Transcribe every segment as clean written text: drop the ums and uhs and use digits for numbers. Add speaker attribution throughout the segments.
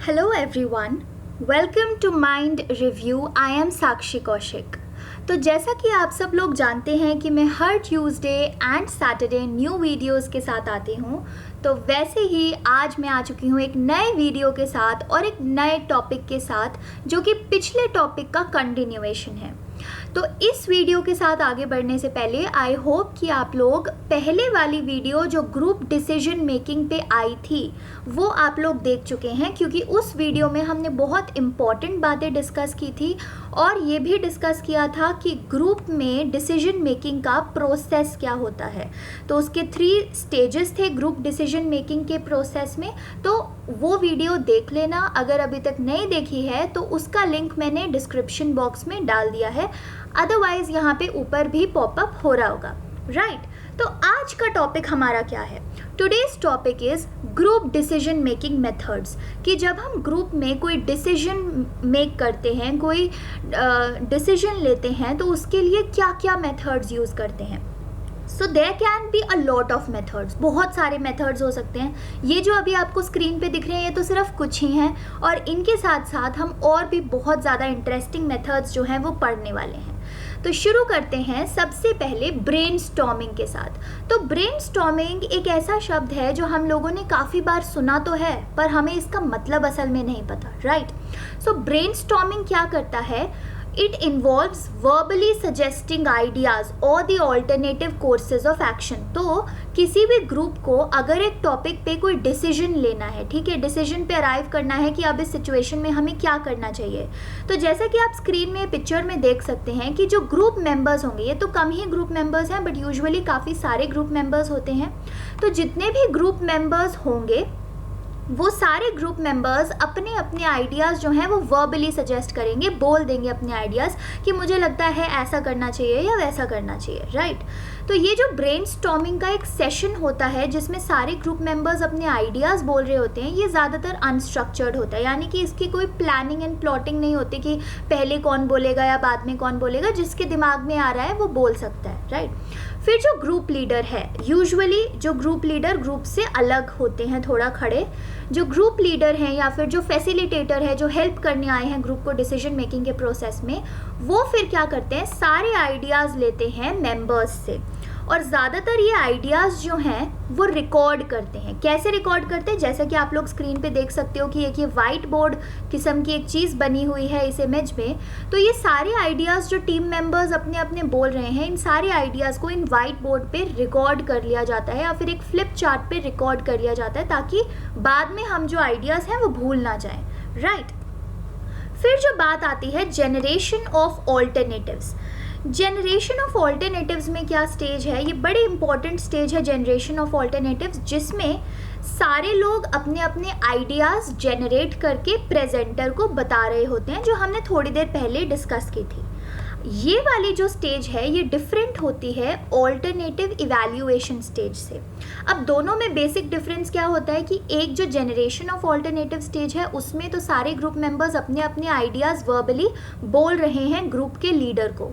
Speaker 1: Hello everyone, welcome to Mind Review. I am Sakshi Kaushik. तो जैसा कि आप सब लोग जानते हैं कि मैं हर Tuesday and Saturday new videos के साथ आती हूँ, तो वैसे ही आज मैं आ चुकी हूँ एक नए वीडियो के साथ और एक नए टॉपिक के साथ जो कि पिछले टॉपिक का कंटिन्यूएशन है। तो इस वीडियो के साथ आगे बढ़ने से पहले आई होप कि आप लोग पहले वाली वीडियो जो ग्रुप डिसीजन मेकिंग पे आई थी वो आप लोग देख चुके हैं, क्योंकि उस वीडियो में हमने बहुत इम्पॉर्टेंट बातें डिस्कस की थी और ये भी डिस्कस किया था कि ग्रुप में डिसीजन मेकिंग का प्रोसेस क्या होता है। तो उसके 3 स्टेजेस थे ग्रुप डिसीजन मेकिंग के प्रोसेस में। तो वो वीडियो देख लेना, अगर अभी तक नहीं देखी है तो उसका लिंक मैंने डिस्क्रिप्शन बॉक्स में डाल दिया है, अदरवाइज यहाँ पे ऊपर भी पॉपअप हो रहा होगा, राइट। तो आज का टॉपिक हमारा क्या है? Today's topic is group decision making methods, कि जब हम ग्रुप में कोई डिसीजन मेक करते हैं, कोई डिसीजन लेते हैं, तो उसके लिए क्या क्या मेथड्स यूज़ करते हैं। So there can be a lot of methods, बहुत सारे मेथड्स हो सकते हैं। ये जो अभी आपको स्क्रीन पे दिख रहे हैं ये तो सिर्फ कुछ ही हैं, और इनके साथ साथ हम और भी बहुत ज़्यादा इंटरेस्टिंग मेथड्स जो हैं वो पढ़ने वाले हैं। तो शुरू करते हैं सबसे पहले ब्रेनस्टॉर्मिंग के साथ। तो ब्रेनस्टॉर्मिंग एक ऐसा शब्द है जो हम लोगों ने काफ़ी बार सुना तो है, पर हमें इसका मतलब असल में नहीं पता, राइट। सो ब्रेनस्टॉर्मिंग क्या करता है? It involves verbally suggesting ideas or the alternative courses of action। तो किसी भी ग्रुप को अगर एक टॉपिक पे कोई डिसीजन लेना है, ठीक है, डिसीजन पे अराइव करना है कि अब इस सिचुएशन में हमें क्या करना चाहिए। तो जैसा कि आप स्क्रीन में पिक्चर में देख सकते हैं कि जो ग्रुप मेंबर्स होंगे, ये तो कम ही ग्रुप मेंबर्स हैं बट यूजुअली काफ़ी सारे ग्रुप मेंबर्स होते हैं। तो जितने भी ग्रुप मेंबर्स होंगे वो सारे ग्रुप मेंबर्स अपने अपने आइडियाज़ जो हैं वो वर्बली सजेस्ट करेंगे, बोल देंगे अपने आइडियाज़ कि मुझे लगता है ऐसा करना चाहिए या वैसा करना चाहिए, राइट। तो ये जो ब्रेनस्टॉर्मिंग का एक सेशन होता है जिसमें सारे ग्रुप मेंबर्स अपने आइडियाज़ बोल रहे होते हैं, ये ज़्यादातर अनस्ट्रक्चर्ड होता है, यानी कि इसकी कोई प्लानिंग एंड प्लॉटिंग नहीं होती कि पहले कौन बोलेगा या बाद में कौन बोलेगा, जिसके दिमाग में आ रहा है वो बोल सकता है, राइट। फिर जो ग्रुप लीडर है, यूजुअली जो ग्रुप लीडर ग्रुप से अलग होते हैं थोड़ा खड़े, जो ग्रुप लीडर हैं या फिर जो फैसिलिटेटर है, जो हेल्प करने आए हैं ग्रुप को डिसीजन मेकिंग के प्रोसेस में, वो फिर क्या करते हैं, सारे आइडियाज़ लेते हैं मेंबर्स से और ज़्यादातर ये आइडियाज़ जो हैं वो रिकॉर्ड करते हैं। कैसे रिकॉर्ड करते हैं? जैसा कि आप लोग स्क्रीन पे देख सकते हो कि एक ये वाइट बोर्ड किस्म की एक चीज़ बनी हुई है इस इमेज में। तो ये सारे आइडियाज़ जो टीम मेंबर्स अपने अपने बोल रहे हैं, इन सारे आइडियाज़ को इन वाइट बोर्ड पे रिकॉर्ड कर लिया जाता है या फिर एक फ्लिप चार्ट पे रिकॉर्ड कर लिया जाता है, ताकि बाद में हम जो आइडियाज़ हैं वो भूल ना जाएं, राइट। फिर जो बात आती है generation of alternatives. Generation of alternatives में क्या स्टेज है? ये बड़े इंपॉर्टेंट स्टेज है जनरेशन ऑफ ऑल्टरनेटिव्स, जिसमें सारे लोग अपने अपने आइडियाज़ जनरेट करके प्रेजेंटर को बता रहे होते हैं, जो हमने थोड़ी देर पहले डिस्कस की थी। ये वाली जो स्टेज है ये डिफरेंट होती है ऑल्टरनेटिव इवैल्यूएशन स्टेज से। अब दोनों में बेसिक डिफरेंस क्या होता है कि एक जो जनरेशन ऑफ ऑल्टरनेटिव स्टेज है उसमें तो सारे ग्रुप मेंबर्स अपने अपने आइडियाज़ वर्बली बोल रहे हैं ग्रुप के लीडर को,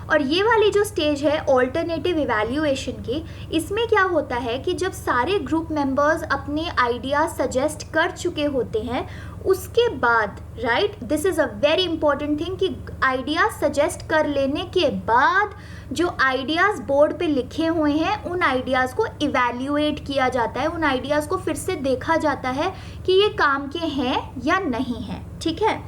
Speaker 1: और ये वाली जो स्टेज है ऑल्टरनेटिव इवैल्यूएशन की, इसमें क्या होता है कि जब सारे ग्रुप मेंबर्स अपने आइडियाज सजेस्ट कर चुके होते हैं उसके बाद, right, this is a very important thing कि आइडियाज सजेस्ट कर लेने के बाद जो आइडियाज़ बोर्ड पे लिखे हुए हैं उन आइडियाज़ को इवैल्यूएट किया जाता है, उन आइडियाज़ को फिर से देखा जाता है कि ये काम के हैं या नहीं हैं, ठीक है।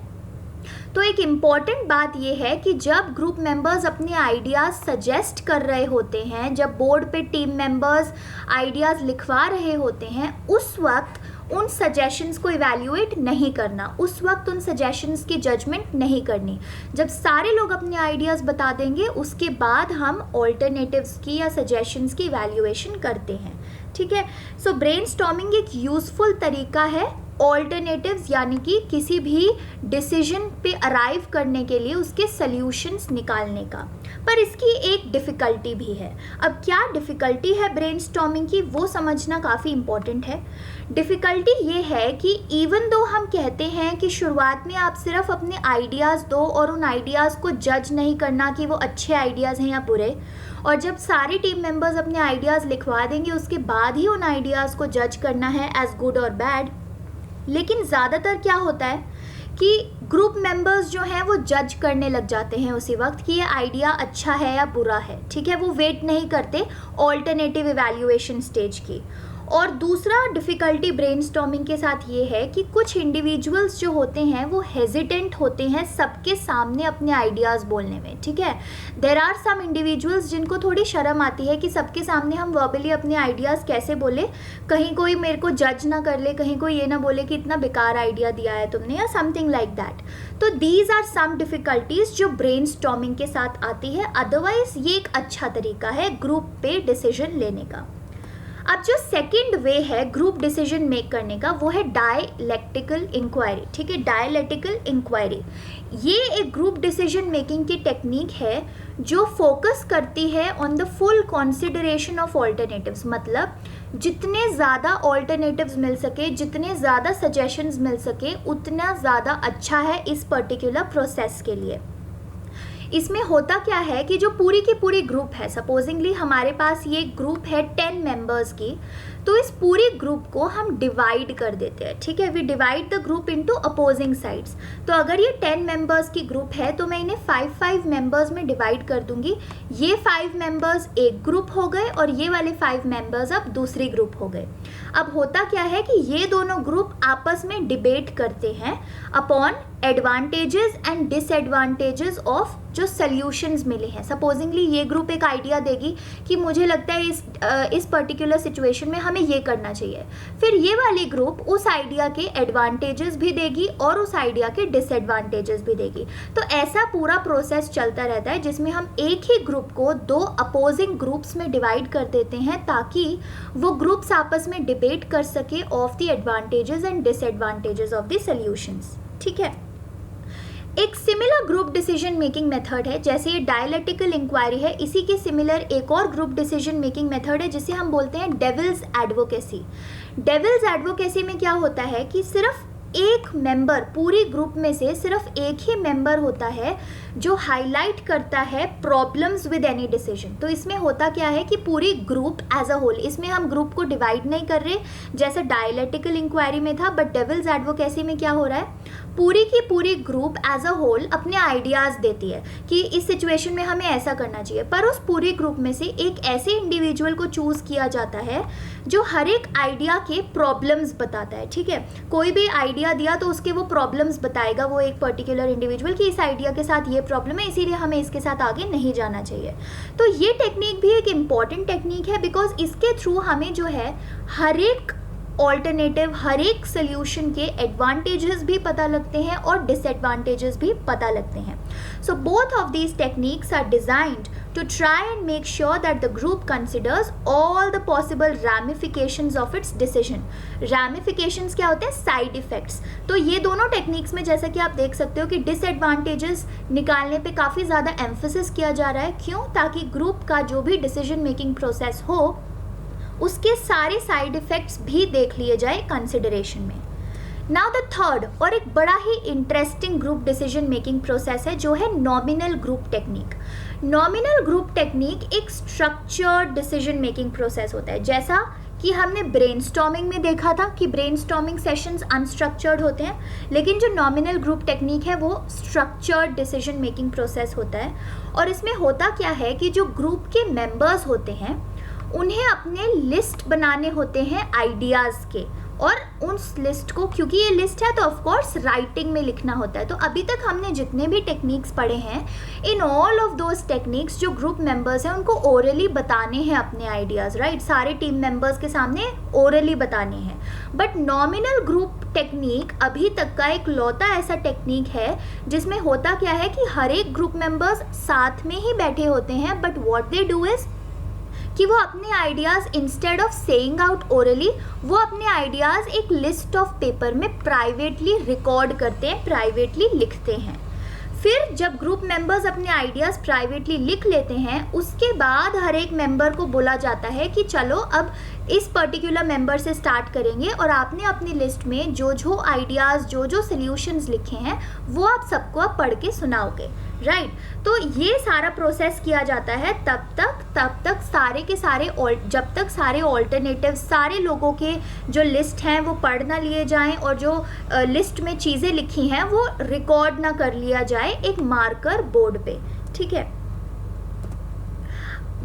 Speaker 1: तो एक इम्पॉर्टेंट बात यह है कि जब ग्रुप मेंबर्स अपने आइडियाज़ सजेस्ट कर रहे होते हैं, जब बोर्ड पे टीम मेंबर्स आइडियाज़ लिखवा रहे होते हैं, उस वक्त उन सजेशंस को इवैल्यूएट नहीं करना, उस वक्त उन सजेशंस की जजमेंट नहीं करनी। जब सारे लोग अपने आइडियाज़ बता देंगे उसके बाद हम ऑल्टरनेटिव्स की या सजेशंस की इवैल्यूएशन करते हैं, ठीक है। सो ब्रेनस्टॉर्मिंग एक यूज़फुल तरीका है ऑल्टरनेटिव्स यानी कि किसी भी डिसीजन पे अराइव करने के लिए उसके सल्यूशंस निकालने का, पर इसकी एक डिफ़िकल्टी भी है। अब क्या डिफ़िकल्टी है ब्रेनस्टॉर्मिंग की, वो समझना काफ़ी इम्पॉर्टेंट है। डिफ़िकल्टी ये है कि इवन दो हम कहते हैं कि शुरुआत में आप सिर्फ अपने आइडियाज़ दो और उन आइडियाज़ को जज नहीं करना कि वो अच्छे आइडियाज़ हैं या बुरे, और जब सारी टीम मेंबर्स अपने आइडियाज़ लिखवा देंगे उसके बाद ही उन आइडियाज़ को जज करना है एज गुड और बैड, लेकिन ज़्यादातर क्या होता है कि ग्रुप मेंबर्स जो हैं वो जज करने लग जाते हैं उसी वक्त कि ये आइडिया अच्छा है या बुरा है, ठीक है। वो वेट नहीं करते ऑल्टरनेटिव इवैल्यूएशन स्टेज की। और दूसरा डिफ़िकल्टी ब्रेनस्टॉर्मिंग के साथ ये है कि कुछ इंडिविजुअल्स जो होते हैं वो हेजिटेंट होते हैं सबके सामने अपने आइडियाज़ बोलने में, ठीक है। देर आर सम इंडिविजुअल्स जिनको थोड़ी शर्म आती है कि सबके सामने हम वर्बली अपने आइडियाज़ कैसे बोले, कहीं कोई मेरे को जज ना कर ले, कहीं कोई ये ना बोले कि इतना बेकार आइडिया दिया है तुमने या समथिंग लाइक दैट। तो दीज आर सम डिफ़िकल्टीज जो ब्रेनस्टॉर्मिंग के साथ आती है। अदरवाइज ये एक अच्छा तरीका है ग्रुप पे डिसीजन लेने का। अब जो सेकंड वे है ग्रुप डिसीजन मेक करने का वो है डायलेक्टिकल इंक्वायरी, ठीक है। डायलेक्टिकल इंक्वायरी ये एक ग्रुप डिसीजन मेकिंग की टेक्निक है जो फोकस करती है on the full consideration of alternatives. मतलब जितने ज़्यादा ऑल्टरनेटिव्स मिल सके, जितने ज़्यादा सजेशंस मिल सके, उतना ज़्यादा अच्छा है इस पर्टिकुलर प्रोसेस के लिए। इसमें होता क्या है कि जो पूरी की पूरी ग्रुप है, सपोजिंगली हमारे पास ये ग्रुप है 10 मेंबर्स की, तो इस पूरी ग्रुप को हम डिवाइड कर देते हैं, ठीक है। We divide the group into opposing sides. तो अगर ये 10 मेंबर्स की ग्रुप है तो मैं इन्हें 5 मेंबर्स में डिवाइड कर दूंगी। ये 5 मेंबर्स एक ग्रुप हो गए और ये वाले 5 मेंबर्स अब दूसरी ग्रुप हो गए। अब होता क्या है कि ये दोनों ग्रुप आपस में डिबेट करते हैं upon advantages and disadvantages of जो सॉल्यूशंस मिले हैं। सपोजिंगली ये ग्रुप एक आइडिया देगी कि मुझे लगता है इस पर्टिकुलर सिचुएशन में हमें ये करना चाहिए। फिर ये वाली ग्रुप उस आइडिया के एडवांटेजेस भी देगी और उस आइडिया के डिसएडवांटेजेस भी देगी। तो ऐसा पूरा प्रोसेस चलता रहता है जिसमें हम एक ही ग्रुप को 2 अपोजिंग ग्रुप्स में डिवाइड कर देते हैं ताकि वो ग्रुप्स आपस में डिबेट कर सके of the advantages and disadvantages of the solutions, ठीक है। एक similar group decision making method है, जैसे ये डायलेक्टिकल इंक्वायरी है, इसी के सिमिलर एक और ग्रुप डिसीजन मेकिंग मेथड है जिसे हम बोलते हैं डेविल्स एडवोकेसी। डेविल्स एडवोकेसी में क्या होता है कि सिर्फ एक मेंबर, पूरी ग्रुप में से सिर्फ एक ही मेंबर होता है जो हाईलाइट करता है प्रॉब्लम्स विद एनी डिसीजन। तो इसमें होता क्या है कि पूरी ग्रुप एज अ होल, इसमें हम ग्रुप को डिवाइड नहीं कर रहे जैसे डायलेक्टिकल इंक्वायरी में था, बट डेविल्स एडवोकेसी में क्या हो रहा है, पूरी की पूरी ग्रुप एज अ होल अपने आइडियाज़ देती है कि इस सिचुएशन में हमें ऐसा करना चाहिए। पर उस पूरी ग्रुप में से एक ऐसे इंडिविजुअल को चूज़ किया जाता है जो हर एक आइडिया के प्रॉब्लम्स बताता है, ठीक है। कोई भी आइडिया दिया तो उसके वो प्रॉब्लम्स बताएगा वो एक पर्टिकुलर इंडिविजुअल कि इस आइडिया के साथ ये प्रॉब्लम है, इसीलिए हमें इसके साथ आगे नहीं जाना चाहिए। तो ये टेक्निक भी एक इम्पॉर्टेंट टेक्निक है बिकॉज इसके थ्रू हमें जो है हर एक ऑल्टरनेटिव, हर एक सोल्यूशन के एडवांटेजेस भी पता लगते हैं और डिसएडवांटेजेस भी पता लगते हैं। So both of these techniques are designed to try and make sure that the group considers all the possible ramifications of its decision. Ramifications क्या होते हैं? Side effects. तो ये दोनों टेक्निक्स में जैसा कि आप देख सकते हो कि डिसएडवांटेजेस निकालने पे काफ़ी ज़्यादा एम्फेसिस किया जा रहा है। क्यों? ताकि ग्रुप का जो भी डिसीजन मेकिंग प्रोसेस हो उसके सारे साइड इफ़ेक्ट्स भी देख लिए जाए कंसिडरेशन में। नाउ द थर्ड और एक बड़ा ही interesting group decision making process है जो है nominal group technique. Nominal group technique एक स्ट्रक्चर्ड डिसीजन मेकिंग प्रोसेस होता है, जैसा कि हमने ब्रेनस्टॉर्मिंग में देखा था कि ब्रेनस्टॉर्मिंग सेशंस अनस्ट्रक्चर्ड होते हैं, लेकिन जो नॉमिनल ग्रुप टेक्निक है वो स्ट्रक्चर्ड डिसीजन मेकिंग प्रोसेस होता है। और इसमें होता क्या है कि जो ग्रुप के मेंबर्स होते हैं उन्हें अपने लिस्ट बनाने होते हैं आइडियाज़ के, और उस लिस्ट को, क्योंकि ये लिस्ट है तो ऑफ कोर्स राइटिंग में लिखना होता है। तो अभी तक हमने जितने भी टेक्निक्स पढ़े हैं, in all of those techniques जो ग्रुप मेंबर्स हैं उनको ओरली बताने हैं अपने आइडियाज़, राइट। सारे टीम मेंबर्स के सामने ओरली बताने हैं। बट नॉमिनल ग्रुप टेक्निक अभी तक का एक लौता ऐसा टेक्निक है जिसमें होता क्या है कि हर एक ग्रुप मेंबर्स साथ में ही बैठे होते हैं, but what they do is कि वो अपने ideas instead of saying out orally, वो अपने आइडियाज़ एक लिस्ट ऑफ पेपर में प्राइवेटली रिकॉर्ड करते हैं, प्राइवेटली लिखते हैं। फिर जब ग्रुप मेंबर्स अपने आइडियाज़ प्राइवेटली लिख लेते हैं उसके बाद हर एक मेंबर को बोला जाता है कि चलो अब इस पर्टिकुलर मेंबर से स्टार्ट करेंगे और आपने अपनी लिस्ट में जो आइडियाज़ जो सॉल्यूशंस लिखे हैं वो आप सबको आप पढ़ के सुनाओगे, राइट। तो ये सारा प्रोसेस किया जाता है तब तक सारे के सारे जब तक सारे ऑल्टरनेटिव सारे लोगों के जो लिस्ट हैं वो पढ़ ना लिए जाएं और जो लिस्ट में चीज़ें लिखी हैं वो रिकॉर्ड ना कर लिया जाए एक मार्कर बोर्ड पे, ठीक है।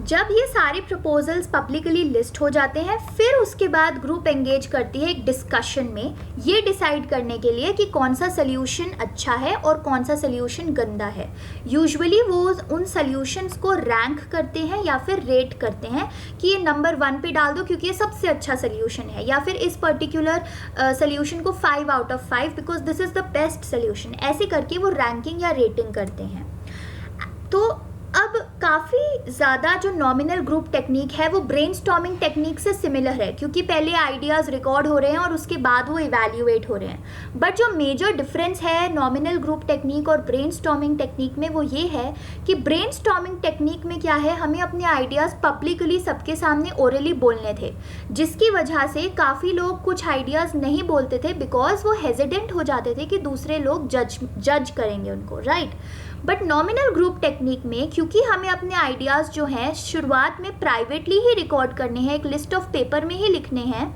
Speaker 1: जब ये सारे प्रपोजल्स पब्लिकली लिस्ट हो जाते हैं फिर उसके बाद ग्रुप एंगेज करती है एक डिस्कशन में ये डिसाइड करने के लिए कि कौन सा सल्यूशन अच्छा है और कौन सा सल्यूशन गंदा है। यूजुअली वो उन सल्यूशंस को रैंक करते हैं या फिर रेट करते हैं कि ये नंबर 1 पे डाल दो क्योंकि ये सबसे अच्छा सल्यूशन है, या फिर इस पर्टिकुलर सल्यूशन को 5 out of 5 because this is the best solution. ऐसे करके वो रैंकिंग या रेटिंग करते हैं। तो अब काफ़ी ज़्यादा जो नॉमिनल ग्रुप टेक्निक है वो ब्रेनस्टॉर्मिंग टेक्निक से सिमिलर है क्योंकि पहले आइडियाज़ रिकॉर्ड हो रहे हैं और उसके बाद वो इवैल्यूएट हो रहे हैं। बट जो मेजर डिफरेंस है नॉमिनल ग्रुप टेक्निक और ब्रेनस्टॉर्मिंग टेक्निक में वो ये है कि ब्रेनस्टॉर्मिंग टेक्निक में क्या है, हमें अपने आइडियाज़ पब्लिकली सबके सामने ओरली बोलने थे, जिसकी वजह से काफ़ी लोग कुछ आइडियाज़ नहीं बोलते थे बिकॉज वो हेजिडेंट हो जाते थे कि दूसरे लोग जज करेंगे उनको, right. But nominal group technique में क्योंकि हमें अपने आइडियाज़ जो हैं शुरुआत में प्राइवेटली ही रिकॉर्ड करने हैं, एक लिस्ट ऑफ पेपर में ही लिखने हैं,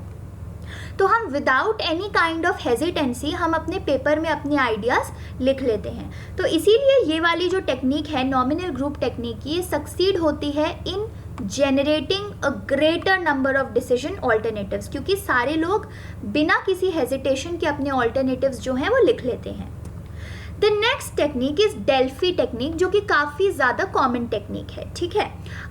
Speaker 1: तो हम without any kind of hesitancy हम अपने पेपर में अपने आइडियाज़ लिख लेते हैं। तो इसीलिए ये वाली जो टेक्निक है नॉमिनल ग्रुप टेक्निक ये सक्सीड होती है इन generating a greater number of decision alternatives, क्योंकि सारे लोग बिना किसी हेजिटेशन के अपने ऑल्टरनेटिव्स जो हैं वो लिख लेते हैं। The next technique is Delphi technique, जो कि काफ़ी ज़्यादा कॉमन टेक्निक है, ठीक है।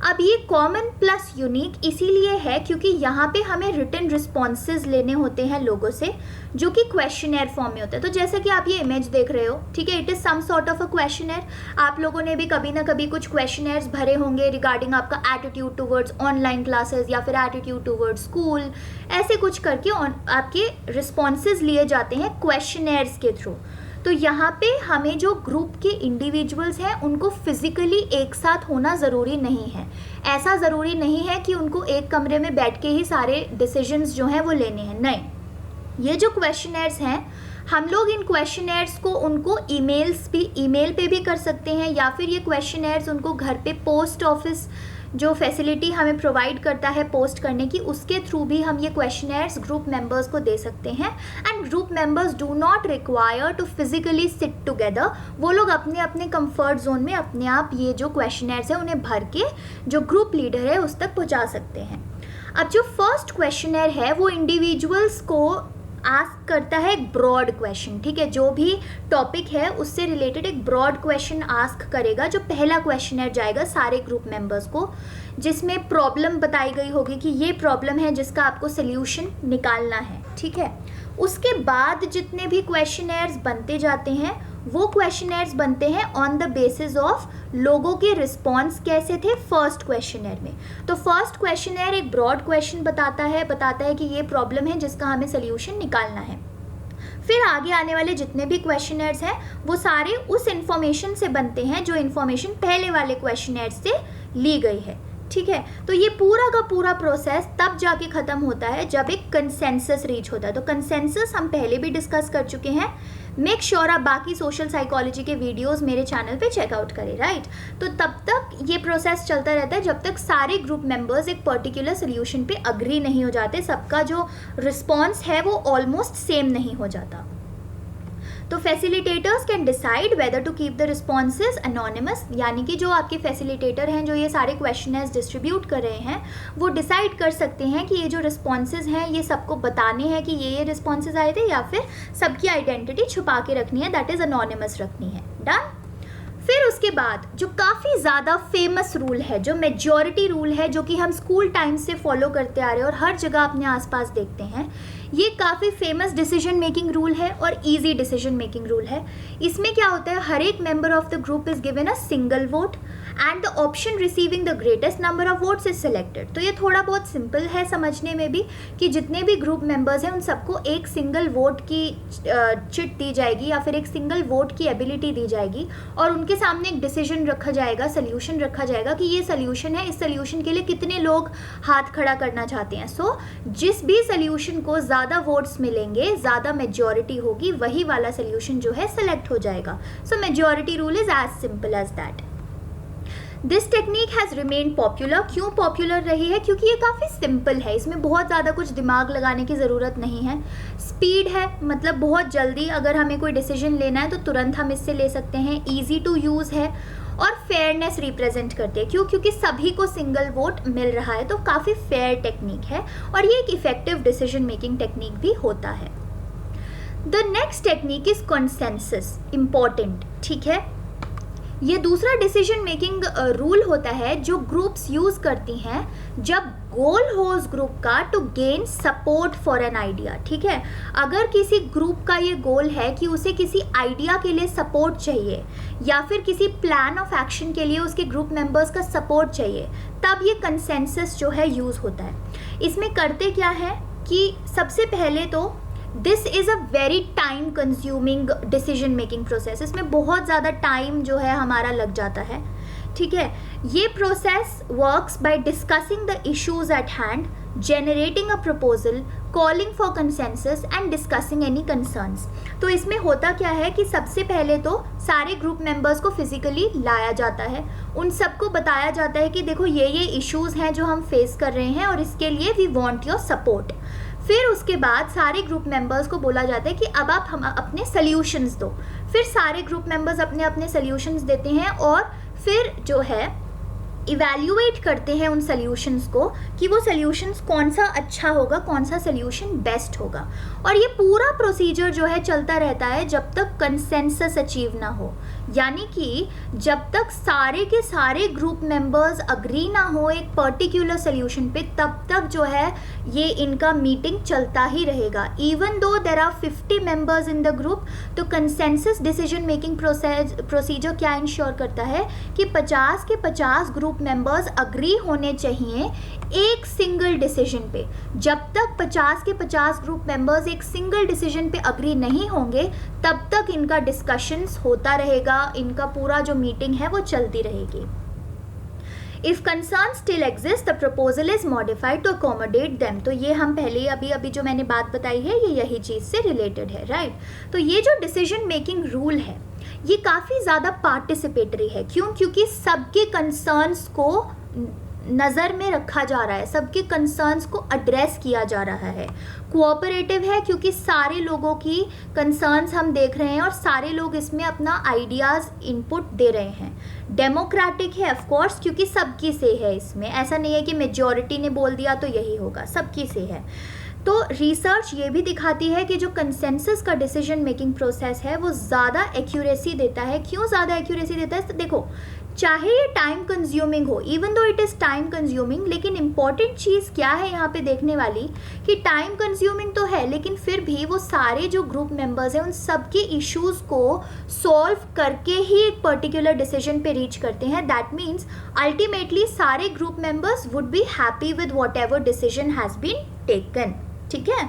Speaker 1: अब ये कॉमन प्लस यूनिक इसीलिए है क्योंकि यहाँ पे हमें रिटन रिस्पॉन्सेज लेने होते हैं लोगों से जो कि क्वेश्चनर फॉर्म में होता है। तो जैसे कि आप ये इमेज देख रहे हो, ठीक है, it is some sort of a questioner. आप लोगों ने भी कभी ना कभी कुछ क्वेश्चनर्स भरे होंगे रिगार्डिंग आपका एटीट्यूड टूवर्ड्स ऑनलाइन क्लासेस या फिर एटीट्यूड टूवर्ड्स स्कूल, ऐसे कुछ करके आपके रिस्पॉन्सेज लिए जाते हैं क्वेश्चनर्स के थ्रू। तो यहाँ पे हमें जो ग्रुप के इंडिविजुअल्स हैं उनको फिजिकली एक साथ होना ज़रूरी नहीं है। ऐसा ज़रूरी नहीं है कि उनको एक कमरे में बैठ के ही सारे डिसीजंस जो हैं वो लेने हैं, नहीं। ये जो क्वेश्चनर्स हैं हम लोग इन क्वेश्चनर्स को उनको ईमेल पे भी कर सकते हैं या फिर ये क्वेश्चनर्स उनको घर पे पोस्ट ऑफिस जो फैसिलिटी हमें प्रोवाइड करता है पोस्ट करने की, उसके थ्रू भी हम ये क्वेश्चनर्स ग्रुप मेंबर्स को दे सकते हैं। And group members do not require to physically sit together, वो लोग अपने अपने कंफर्ट जोन में अपने आप ये जो क्वेश्चनर्स है उन्हें भर के जो ग्रुप लीडर है उस तक पहुंचा सकते हैं। अब जो फर्स्ट क्वेश्चनर है वो इंडिविजुअल्स को आस्क करता है एक ब्रॉड क्वेश्चन, ठीक है, जो भी टॉपिक है उससे रिलेटेड एक ब्रॉड क्वेश्चन आस्क करेगा। जो पहला क्वेश्चनर जाएगा सारे ग्रुप मेंबर्स को, जिसमें प्रॉब्लम बताई गई होगी कि ये प्रॉब्लम है जिसका आपको सल्यूशन निकालना है, ठीक है। उसके बाद जितने भी क्वेश्चनर्स बनते जाते हैं वो क्वेश्चनर्स बनते हैं ऑन द बेसिस ऑफ लोगों के रिस्पॉन्स कैसे थे फर्स्ट क्वेश्चनर में। तो फर्स्ट क्वेश्चनर एक ब्रॉड क्वेश्चन बताता है कि ये प्रॉब्लम है जिसका हमें सल्यूशन निकालना है। फिर आगे आने वाले जितने भी क्वेश्चनर्स हैं वो सारे उस इंफॉर्मेशन से बनते हैं जो इंफॉर्मेशन पहले वाले क्वेश्चनर्स से ली गई है, ठीक है। तो ये पूरा का पूरा प्रोसेस तब जाके ख़त्म होता है जब एक कंसेंसस रीच होता है। तो कंसेंसस हम पहले भी डिस्कस कर चुके हैं, मेक श्योर आप बाकी सोशल साइकोलॉजी के वीडियोस मेरे चैनल पे चेकआउट करें, राइट। तो तब तक ये प्रोसेस चलता रहता है जब तक सारे ग्रुप मेंबर्स एक पर्टिकुलर सोल्यूशन पे अग्री नहीं हो जाते, सबका जो रिस्पॉन्स है वो ऑलमोस्ट सेम नहीं हो जाता। तो facilitators can decide whether to keep the responses anonymous, यानी कि जो आपके फैसिलिटेटर हैं जो ये सारे क्वेश्चनर्स डिस्ट्रीब्यूट कर रहे हैं वो डिसाइड कर सकते हैं कि ये जो रिस्पॉन्सेज हैं ये सबको बताने हैं कि ये रिस्पॉन्सेज आए थे या फिर सबकी आइडेंटिटी छुपा के रखनी है, दैट इज़ अनोनिमस रखनी है। डन। फिर उसके बाद जो काफ़ी ज़्यादा फेमस रूल है, जो मेजॉरिटी रूल है, जो कि हम स्कूल टाइम से फॉलो करते आ रहे हैं और हर जगह अपने आसपास देखते हैं, ये काफ़ी फेमस डिसीजन मेकिंग रूल है और इजी डिसीजन मेकिंग रूल है। इसमें क्या होता है, हर एक member of the group is given a single vote and the option receiving the greatest number of votes is selected. तो ये थोड़ा बहुत सिंपल है समझने में भी कि जितने भी ग्रुप मेंबर्स हैं उन सबको एक सिंगल वोट की चिट दी जाएगी या फिर एक सिंगल वोट की एबिलिटी दी जाएगी और उनके सामने एक डिसीजन रखा जाएगा, सोल्यूशन रखा जाएगा कि ये सोल्यूशन है, इस सोल्यूशन के लिए कितने लोग हाथ खड़ा करना चाहते हैं। सो जिस भी सोल्यूशन को ज़्यादा वोट्स मिलेंगे, ज़्यादा मेजॉरिटी होगी, वही वाला सोल्यूशन जो है सेलेक्ट हो जाएगा। So majority rule is as simple as that. This technique has remained popular. क्यों पॉपुलर रही है? क्योंकि ये काफ़ी सिंपल है, इसमें बहुत ज़्यादा कुछ दिमाग लगाने की ज़रूरत नहीं है। स्पीड है, मतलब बहुत जल्दी अगर हमें कोई डिसीजन लेना है तो तुरंत हम इससे ले सकते हैं। ईजी टू यूज़ है और फेयरनेस रिप्रेजेंट करती है। क्यों? क्योंकि सभी को सिंगल वोट मिल रहा है, तो काफ़ी फेयर टेक्निक है और ये एक इफेक्टिव डिसीजन मेकिंग टेक्निक भी होता है। The next technique is consensus. Important, ठीक है। ये दूसरा डिसीजन मेकिंग रूल होता है जो ग्रुप्स यूज करती हैं जब गोल हो उस ग्रुप का to gain support for an idea. ठीक है, अगर किसी ग्रुप का ये गोल है कि उसे किसी आइडिया के लिए सपोर्ट चाहिए या फिर किसी प्लान ऑफ एक्शन के लिए उसके ग्रुप मेंबर्स का सपोर्ट चाहिए, तब ये कंसेंसस जो है यूज होता है। इसमें करते क्या है कि सबसे पहले तो this is a very time consuming decision making process. इसमें बहुत ज़्यादा टाइम जो है हमारा लग जाता है। ठीक है, ये process works by discussing the issues at hand, generating a proposal, calling for consensus and discussing any concerns। तो इसमें होता क्या है कि सबसे पहले तो सारे ग्रुप मेंबर्स को फिजिकली लाया जाता है, उन सबको बताया जाता है कि देखो ये इश्यूज हैं जो हम फेस कर रहे हैं और इसके लिए वी वांट योर सपोर्ट। फिर उसके बाद सारे ग्रुप मेंबर्स को बोला जाता है कि अब आप हम अपने सल्यूशंस दो। फिर सारे ग्रुप मेंबर्स अपने अपने सल्यूशंस देते हैं और फिर जो है इवैल्यूएट करते हैं उन सल्यूशंस को कि वो सल्यूशंस कौन सा अच्छा होगा, कौन सा सल्यूशन बेस्ट होगा। और ये पूरा प्रोसीजर जो है चलता रहता है जब तक कंसेंसस अचीव ना हो, यानी कि जब तक सारे के सारे ग्रुप मेंबर्स अग्री ना हो एक पर्टिकुलर सल्यूशन पे, तब तक जो है ये इनका मीटिंग चलता ही रहेगा। Even though there are 50 members in the group, तो कंसेंसस डिसीजन मेकिंग प्रोसीजर क्या इंश्योर करता है कि 50 के 50 ग्रुप मेंबर्स अग्री होने चाहिए एक सिंगल डिसीजन पे। जब तक 50 के 50 ग्रुप मेंबर्स एक सिंगल डिसीजन पे अग्री नहीं होंगे, तब तक इनका डिस्कशंस होता रहेगा, इनका पूरा जो मीटिंग है वो चलती रहेगी। If concerns still exist, the proposal is modified to accommodate them। तो ये हम पहले अभी जो मैंने बात बताई है ये यही चीज़ से रिलेटेड है, राइट। तो ये जो डिसीजन मेकिंग रूल है ये काफ़ी ज़्यादा पार्टिसिपेटरी है। क्यों? क्योंकि सबके कंसर्न्स को नज़र में रखा जा रहा है, सबके कंसर्न्स को एड्रेस किया जा रहा है। कोऑपरेटिव है क्योंकि सारे लोगों की कंसर्न्स हम देख रहे हैं और सारे लोग इसमें अपना आइडियाज़ इनपुट दे रहे हैं। डेमोक्रेटिक है ऑफ कोर्स क्योंकि सबकी से है, इसमें ऐसा नहीं है कि मेजॉरिटी ने बोल दिया तो यही होगा, सबकी से है। तो रिसर्च ये भी दिखाती है कि जो कंसेंसस का डिसीजन मेकिंग प्रोसेस है वो ज़्यादा एक्यूरेसी देता है। क्यों ज़्यादा एक्यूरेसी देता है? तो देखो, चाहे ये टाइम कंज्यूमिंग हो, even though it is time consuming, लेकिन इम्पॉर्टेंट चीज़ क्या है यहाँ पे देखने वाली कि टाइम कंज्यूमिंग तो है लेकिन फिर भी वो सारे जो ग्रुप मेंबर्स हैं उन सबके इश्यूज़ को सॉल्व करके ही एक पर्टिकुलर डिसीजन पे रीच करते हैं। दैट मीन्स अल्टीमेटली सारे group members would be happy with whatever decision has been taken. ठीक है,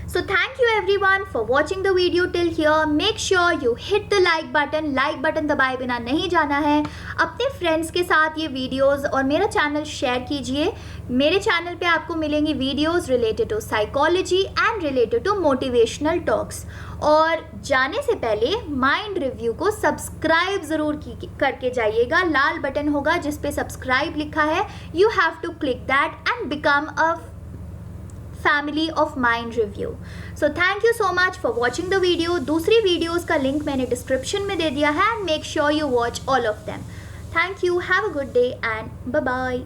Speaker 1: so thank you everyone for watching the video till here. Make sure you hit the like button दबाए बिना नहीं जाना है। अपने friends के साथ ये वीडियोस और मेरा चैनल शेयर कीजिए। मेरे चैनल पे आपको मिलेंगी videos related to psychology and related to motivational talks. और जाने से पहले माइंड रिव्यू को सब्सक्राइब ज़रूर करके जाइएगा। लाल बटन होगा जिस पे सब्सक्राइब लिखा है, you have to click that and become a family of mind review. So thank you so much for watching the video. दूसरी वीडियोज़ का लिंक मैंने डिस्क्रिप्शन में दे दिया है and make sure you watch all of them. Thank you, have a good day and bye bye.